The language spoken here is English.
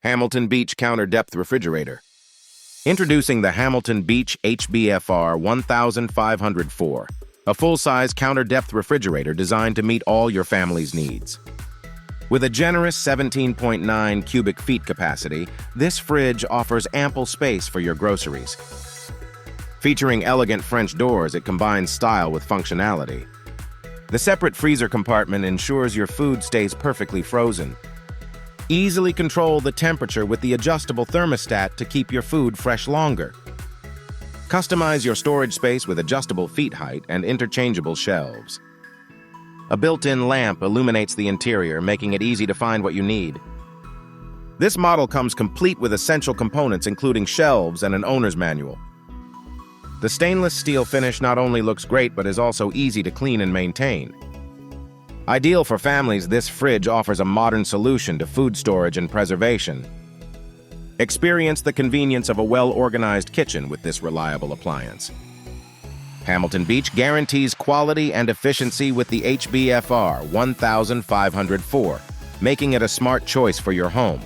Hamilton Beach Counter Depth Refrigerator. Introducing the Hamilton Beach HBFR1504, a full-size counter depth refrigerator designed to meet all your family's needs. With a generous 17.9 cubic feet capacity, this fridge offers ample space for your groceries. Featuring elegant French doors, it combines style with functionality. The separate freezer compartment ensures your food stays perfectly frozen. Easily control the temperature with the adjustable thermostat to keep your food fresh longer. Customize your storage space with adjustable feet height and interchangeable shelves. A built-in lamp illuminates the interior, making it easy to find what you need. This model comes complete with essential components including shelves and an owner's manual. The stainless steel finish not only looks great but is also easy to clean and maintain. Ideal for families, this fridge offers a modern solution to food storage and preservation. Experience the convenience of a well-organized kitchen with this reliable appliance. Hamilton Beach guarantees quality and efficiency with the HBFR1504, making it a smart choice for your home.